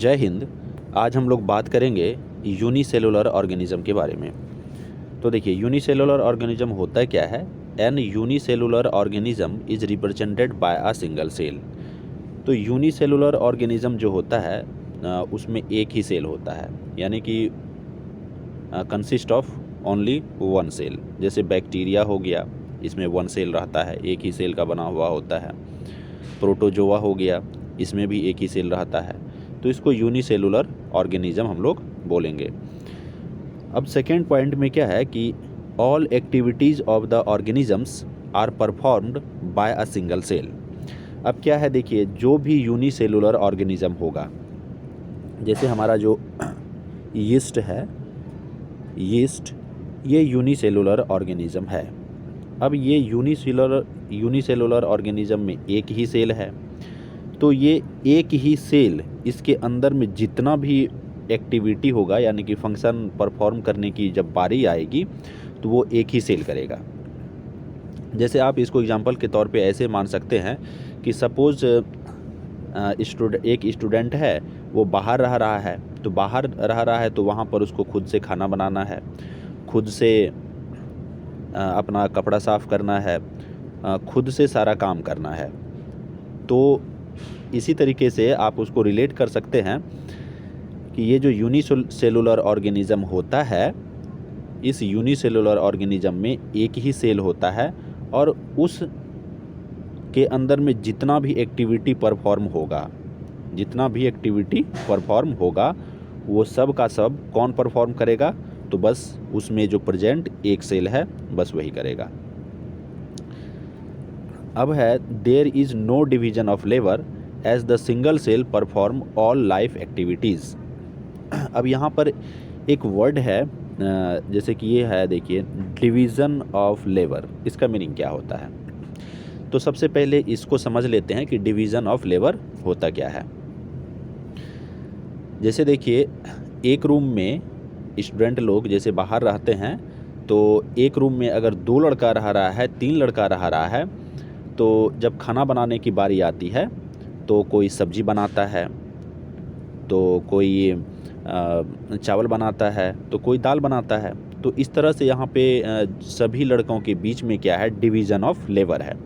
जय हिंद। आज हम लोग बात करेंगे यूनिसेलुलर ऑर्गेनिज्म के बारे में। तो देखिए, यूनिसेलुलर ऑर्गेनिज्म होता क्या है। An unicellular organism is represented by a single cell. तो यूनिसेलुलर ऑर्गेनिज्म जो होता है उसमें एक ही सेल होता है, यानी कि consist of only one cell. जैसे बैक्टीरिया हो गया, इसमें वन सेल रहता है, एक ही सेल का बना हुआ होता है। प्रोटोजोआ हो गया, इसमें भी एक ही सेल रहता है। तो इसको यूनिसेलुलर ऑर्गेनिज्म हम लोग बोलेंगे। अब सेकेंड पॉइंट में क्या है कि all activities of the organisms are performed by a single cell. अब क्या है, देखिए, जो भी यूनिसेलुलर ऑर्गेनिज्म होगा, जैसे हमारा जो यीस्ट है, यीस्ट ये यूनिसेलुलर ऑर्गेनिज्म है। अब ये यूनिसेलुलर ऑर्गेनिज्म में एक ही सेल है। तो ये एक ही सेल, इसके अंदर में जितना भी एक्टिविटी होगा, यानी कि फंक्शन परफॉर्म करने की जब बारी आएगी, तो वो एक ही सेल करेगा। जैसे आप इसको एग्जांपल के तौर पे ऐसे मान सकते हैं कि सपोज़ एक स्टूडेंट है, वो बाहर रह रहा है। तो बाहर रह रहा है तो वहाँ पर उसको खुद से खाना बनाना है, खुद से अपना कपड़ा साफ़ करना है, खुद से सारा काम करना है। तो इसी तरीके से आप उसको रिलेट कर सकते हैं कि ये जो यूनिसेलुलर ऑर्गेनिज्म होता है, इस यूनिसेलुलर ऑर्गेनिज्म में एक ही सेल होता है, और उस के अंदर में जितना भी एक्टिविटी परफॉर्म होगा, वो सब का सब कौन परफॉर्म करेगा, तो बस उसमें जो प्रेजेंट एक सेल है, बस वही करेगा। अब है there is no division of labour as the single cell perform all life activities. अब यहाँ पर एक वर्ड है, जैसे कि ये है, देखिए, डिवीज़न ऑफ लेबर। इसका मीनिंग क्या होता है? तो सबसे पहले इसको समझ लेते हैं कि डिवीज़न ऑफ लेबर होता क्या है। जैसे देखिए, एक रूम में स्टूडेंट लोग जैसे बाहर रहते हैं, तो एक रूम में अगर 2 लड़का रह रहा है, 3 लड़का रह रहा है, तो जब खाना बनाने की बारी आती है, तो कोई सब्जी बनाता है, तो कोई चावल बनाता है, तो कोई दाल बनाता है। तो इस तरह से यहाँ पे सभी लड़कों के बीच में क्या है, डिवीज़न ऑफ लेबर है।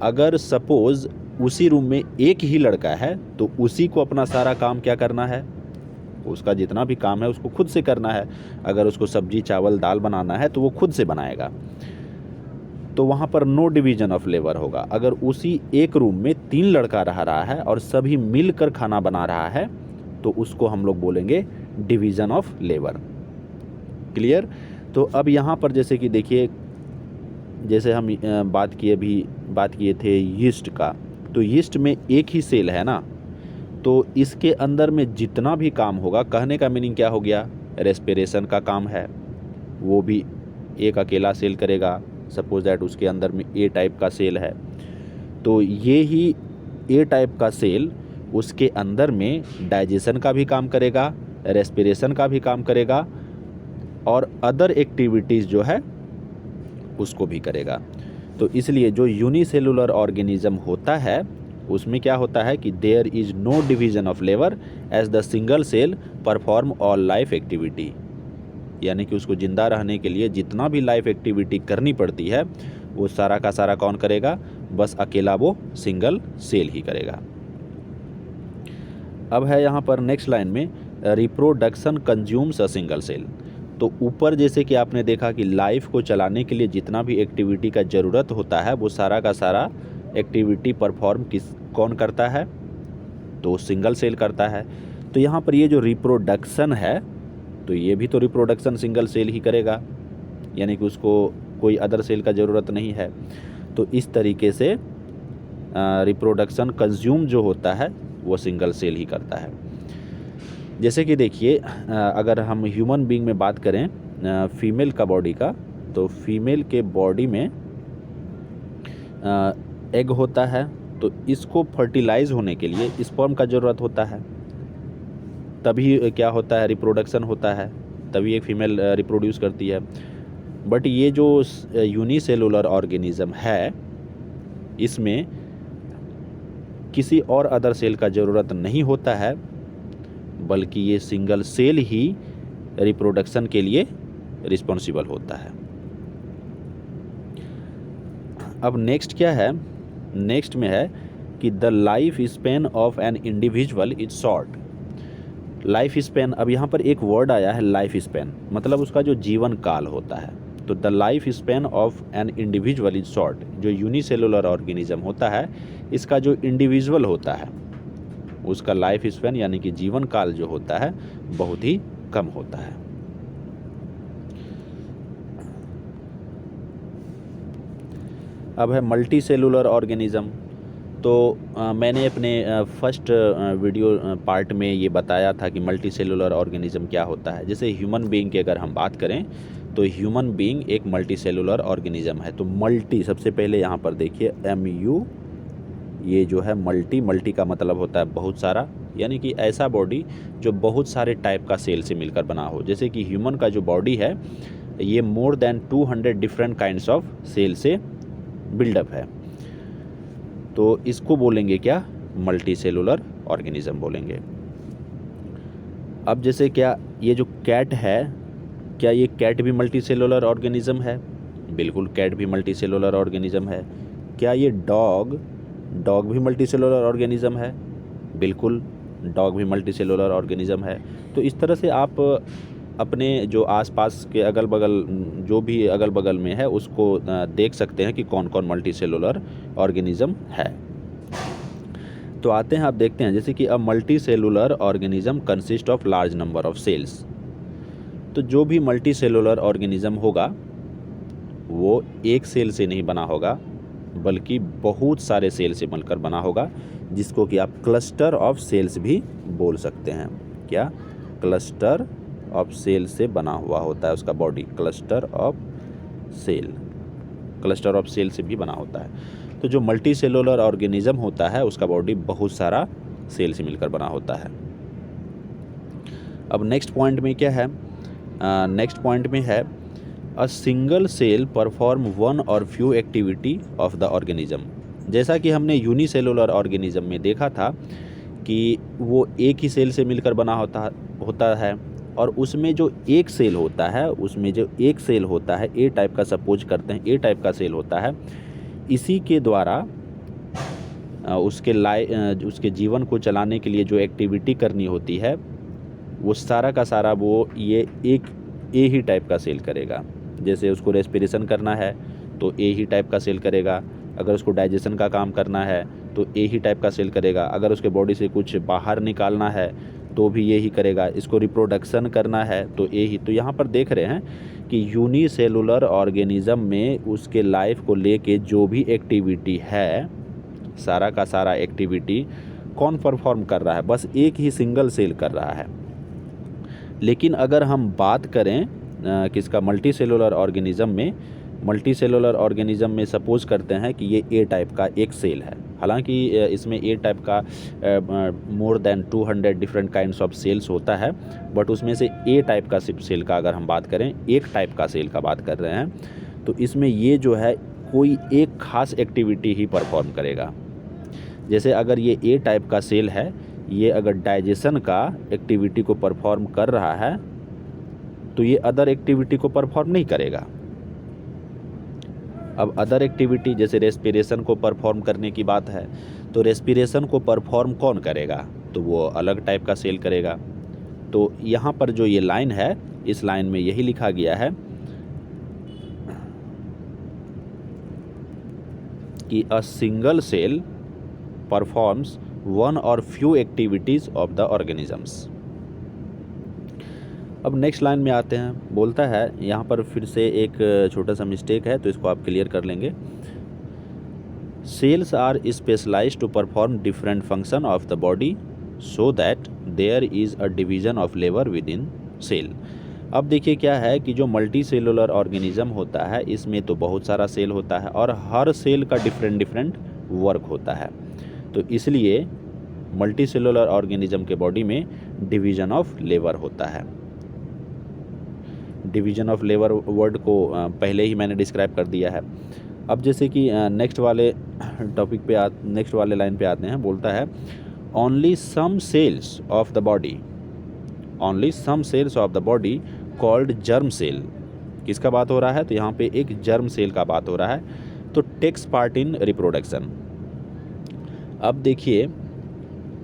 अगर सपोज़ उसी रूम में एक ही लड़का है, तो उसी को अपना सारा काम क्या करना है, उसका जितना भी काम है उसको खुद से करना है। अगर उसको सब्जी चावल दाल बनाना है तो वो खुद से बनाएगा। तो वहाँ पर नो डिवीज़न ऑफ लेबर होगा। अगर उसी एक रूम में 3 लड़का रह रहा है और सभी मिलकर खाना बना रहा है, तो उसको हम लोग बोलेंगे डिवीज़न ऑफ लेबर। क्लियर? तो अब यहाँ पर जैसे कि देखिए, जैसे हम बात किए थे यीस्ट का, तो यीस्ट में एक ही सेल है ना, तो इसके अंदर में जितना भी काम होगा, कहने का मीनिंग क्या हो गया, रेस्पिरेशन का काम है, वो भी एक अकेला सेल करेगा। सपोज दैट उसके अंदर में ए टाइप का सेल है, तो ये ही ए टाइप का सेल उसके अंदर में डाइजेशन का भी काम करेगा, रेस्पिरेशन का भी काम करेगा, और अदर एक्टिविटीज़ जो है उसको भी करेगा। तो इसलिए जो यूनिसेलुलर ऑर्गेनिज्म होता है, उसमें क्या होता है कि there is no division of labour as the single cell perform all life activity. यानी कि उसको ज़िंदा रहने के लिए जितना भी लाइफ एक्टिविटी करनी पड़ती है, वो सारा का सारा कौन करेगा, बस अकेला वो सिंगल सेल ही करेगा। अब है यहाँ पर नेक्स्ट लाइन में, reproduction consumes a single cell. तो ऊपर जैसे कि आपने देखा कि लाइफ को चलाने के लिए जितना भी एक्टिविटी का ज़रूरत होता है, वो सारा का सारा एक्टिविटी परफॉर्म कौन करता है, तो सिंगल सेल करता है। तो यहाँ पर ये जो रिप्रोडक्शन है, तो ये भी तो रिप्रोडक्शन सिंगल सेल ही करेगा, यानी कि उसको कोई अदर सेल का ज़रूरत नहीं है। तो इस तरीके से रिप्रोडक्शन कंज्यूम जो होता है वो सिंगल सेल ही करता है। जैसे कि देखिए, अगर हम ह्यूमन बीइंग में बात करें फीमेल का बॉडी का, तो फीमेल के बॉडी में एग होता है, तो इसको फर्टिलाइज होने के लिए स्पर्म का ज़रूरत होता है, तभी क्या होता है, रिप्रोडक्शन होता है, तभी एक फीमेल रिप्रोड्यूस करती है। बट ये जो यूनिसेलुलर ऑर्गेनिज्म है, इसमें किसी और अदर सेल का ज़रूरत नहीं होता है, बल्कि ये सिंगल सेल ही रिप्रोडक्शन के लिए रिस्पॉन्सिबल होता है। अब नेक्स्ट क्या है, नेक्स्ट में है कि the life span of an individual is short. Life span, अब यहाँ पर एक वर्ड आया है लाइफ स्पेन, मतलब उसका जो जीवन काल होता है। तो the life span of an individual is short, जो यूनिसेलुलर ऑर्गेनिज्म होता है इसका जो इंडिविजुअल होता है उसका लाइफ स्पेन यानी कि जीवन काल जो होता है बहुत ही कम होता है। अब है मल्टी सेलुलर ऑर्गेनिज्म। तो मैंने अपने फर्स्ट वीडियो पार्ट में ये बताया था कि मल्टी सेलुलर ऑर्गेनिज्म क्या होता है। जैसे ह्यूमन बीइंग की अगर हम बात करें तो ह्यूमन बीइंग एक मल्टी सेलुलर ऑर्गेनिज्म है। तो मल्टी, सबसे पहले यहाँ पर देखिए MU, ये जो है मल्टी का मतलब होता है बहुत सारा, यानी कि ऐसा बॉडी जो बहुत सारे टाइप का सेल से मिलकर बना हो। जैसे कि ह्यूमन का जो बॉडी है ये more than 200 different kinds of cell से बिल्डअप है। तो इसको बोलेंगे क्या, मल्टी सेलुलर ऑर्गेनिज्म बोलेंगे। अब जैसे क्या ये जो कैट है, क्या ये कैट भी मल्टी सेलुलर ऑर्गेनिज्म है? बिल्कुल, कैट भी मल्टी सेलुलर ऑर्गेनिज्म है। क्या ये डॉग भी मल्टी सेलुलर ऑर्गेनिज्म है? बिल्कुल, डॉग भी मल्टी सेलुलर ऑर्गेनिज्म है। तो इस तरह से आप अपने जो आसपास के अगल बगल, जो भी अगल बगल में है उसको देख सकते हैं कि कौन कौन मल्टी सेलुलर ऑर्गेनिज्म है। तो आते हैं, आप देखते हैं जैसे कि a multi cellular organism consist of large number of cells. तो जो भी मल्टी सेलुलर ऑर्गेनिज्म होगा वो एक सेल से नहीं बना होगा बल्कि बहुत सारे सेल से मिलकर बना होगा, जिसको कि आप क्लस्टर ऑफ सेल्स भी बोल सकते हैं। क्या, क्लस्टर ऑफ सेल से बना हुआ होता है उसका बॉडी, क्लस्टर ऑफ सेल से भी बना होता है। तो जो मल्टी सेलुलर ऑर्गेनिज्म होता है उसका बॉडी बहुत सारा सेल से मिलकर बना होता है। अब नेक्स्ट पॉइंट में क्या है, नेक्स्ट पॉइंट में है a single cell perform one or few activity of the organism. जैसा कि हमने यूनिसेलुलर ऑर्गेनिज्म में देखा था कि वो एक ही सेल से मिलकर बना होता है, और उसमें जो एक सेल होता है ए टाइप का, सपोज करते हैं ए टाइप का सेल होता है, इसी के द्वारा उसके जीवन को चलाने के लिए जो एक्टिविटी करनी होती है वो सारा का सारा वो ये एक ए ही टाइप का सेल करेगा। जैसे उसको रेस्पिरेशन करना है तो ए ही टाइप का सेल करेगा, अगर उसको डाइजेशन का काम करना है तो ए ही टाइप का सेल करेगा, अगर उसके बॉडी से कुछ बाहर निकालना है तो भी ये ही करेगा, इसको रिप्रोडक्शन करना है तो ए ही। तो यहाँ पर देख रहे हैं कि यूनिसेलुलर ऑर्गेनिज्म में उसके लाइफ को लेके जो भी एक्टिविटी है, सारा का सारा एक्टिविटी कौन परफॉर्म कर रहा है, बस एक ही सिंगल सेल कर रहा है। लेकिन अगर हम बात करें किसका, मल्टी सेलुलर ऑर्गेनिज्म में सपोज करते हैं कि ये ए टाइप का एक सेल है। हालांकि इसमें ए टाइप का more than 200 different kinds of cells होता है, बट उसमें से ए टाइप का सेल का अगर हम बात करें, एक टाइप का सेल का बात कर रहे हैं, तो इसमें ये जो है कोई एक खास एक्टिविटी ही परफॉर्म करेगा। जैसे अगर ये ए टाइप का सेल है, ये अगर डाइजेशन का एक्टिविटी को परफॉर्म कर रहा है तो ये अदर एक्टिविटी को परफॉर्म नहीं करेगा। अब अदर एक्टिविटी जैसे रेस्पिरेशन को परफॉर्म करने की बात है, तो रेस्पिरेशन को परफॉर्म कौन करेगा, तो वो अलग टाइप का सेल करेगा। तो यहाँ पर जो ये लाइन है, इस लाइन में यही लिखा गया है कि a single cell performs one or few activities of the organisms. अब नेक्स्ट लाइन में आते हैं, बोलता है यहाँ पर फिर से एक छोटा सा मिस्टेक है तो इसको आप क्लियर कर लेंगे। Cells are specialised to perform different function of the body so that there is a division of labour within cell. अब देखिए क्या है कि जो मल्टी सेलुलर ऑर्गेनिज्म होता है इसमें तो बहुत सारा सेल होता है और हर सेल का डिफरेंट वर्क होता है। तो इसलिए मल्टी सेलुलर ऑर्गेनिज्म के बॉडी में डिवीजन ऑफ लेबर होता है। डिवीजन ऑफ लेबर वर्ड को पहले ही मैंने डिस्क्राइब कर दिया है। अब जैसे कि नेक्स्ट वाले टॉपिक पे नेक्स्ट वाले लाइन पे आते हैं, बोलता है only some cells of the body only some cells of the body called germ cell. किसका बात हो रहा है? तो यहाँ पे एक जर्म सेल का बात हो रहा है। तो टेक्स पार्ट इन रिप्रोडक्शन। अब देखिए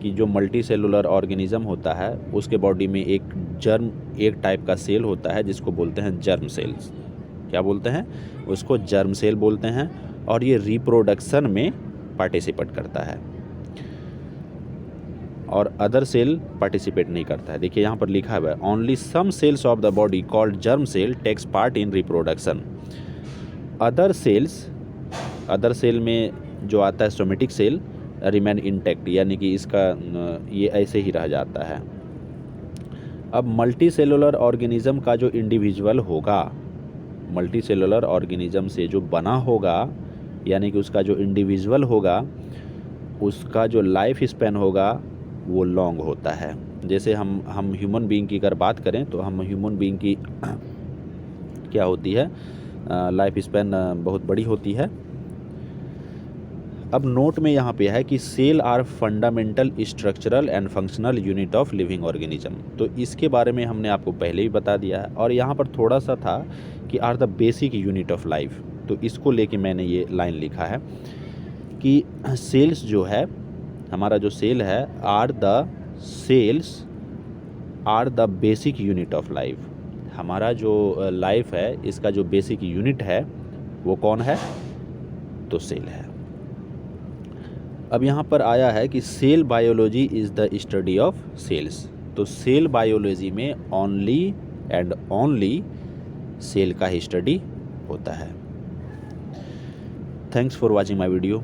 कि जो मल्टी सेलुलर ऑर्गेनिज्म होता है उसके बॉडी में एक टाइप का सेल होता है जिसको बोलते हैं जर्म सेल्स। क्या बोलते हैं? उसको जर्म सेल बोलते हैं। और ये रिप्रोडक्शन में पार्टिसिपेट करता है और अदर सेल पार्टिसिपेट नहीं करता है। देखिए यहाँ पर लिखा हुआ है only some cells of the body called germ cell takes part in reproduction. Other cell में जो आता है सोमेटिक सेल रिमेन इंटैक्ट, यानी कि इसका ये ऐसे ही रह जाता है। अब मल्टी सेलुलर ऑर्गेनिज्म का जो इंडिविजुअल होगा, मल्टी सेलुलर ऑर्गेनिज्म से जो बना होगा, यानी कि उसका जो इंडिविजुअल होगा उसका जो लाइफ स्पैन होगा वो लॉन्ग होता है। जैसे हम ह्यूमन बीइंग की अगर बात करें तो हम ह्यूमन बीइंग की क्या होती है, लाइफ स्पैन बहुत बड़ी होती है। अब नोट में यहाँ पे है कि cell are fundamental structural and functional unit of living organism. तो इसके बारे में हमने आपको पहले ही बता दिया है। और यहाँ पर थोड़ा सा था कि are the basic unit of life, तो इसको लेके मैंने ये लाइन लिखा है कि सेल्स जो है, हमारा जो सेल है, cells are the basic unit of life. हमारा जो लाइफ है इसका जो बेसिक यूनिट है वो कौन है? तो सेल है। अब यहाँ पर आया है कि cell biology is the study of cells. तो सेल बायोलॉजी में ओनली एंड ओनली सेल का ही स्टडी होता है। Thanks for watching my video.